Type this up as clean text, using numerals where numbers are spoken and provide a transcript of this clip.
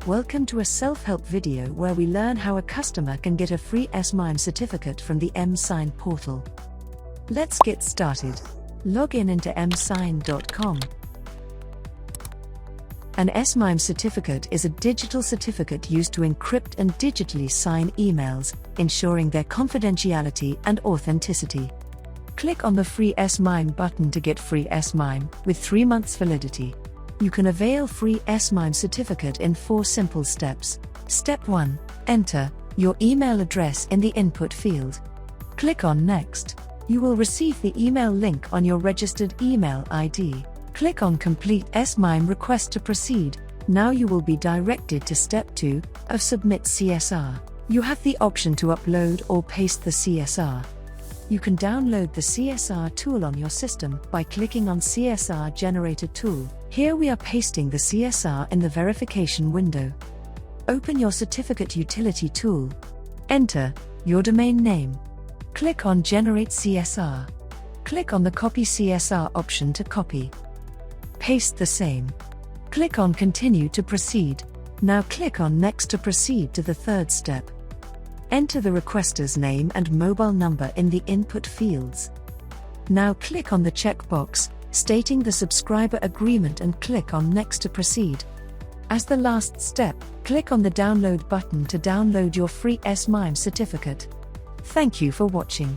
Welcome to a self-help video where we learn how a customer can get a free S MIME certificate from the emSign portal. Let's get started. Log in into emsign.com. An S MIME certificate is a digital certificate used to encrypt and digitally sign emails, ensuring their confidentiality and authenticity. Click on the Free S MIME button to get free S MIME with 3 months validity. You can avail free S MIME certificate in 4 simple steps. Step 1. Enter your email address in the input field. Click on Next. You will receive the email link on your registered email ID. Click on Complete S MIME Request to proceed. Now you will be directed to Step 2 of Submit CSR. You have the option to upload or paste the CSR. You can download the CSR tool on your system by clicking on CSR Generator Tool. Here we are pasting the CSR in the verification window. Open your certificate utility tool. Enter your domain name. Click on Generate CSR. Click on the Copy CSR option to copy. Paste the same. Click on Continue to proceed. Now click on Next to proceed to the 3rd step. Enter the requester's name and mobile number in the input fields. Now click on the checkbox stating the subscriber agreement and click on Next to proceed. As the last step, click on the Download button to download your free S MIME certificate. Thank you for watching.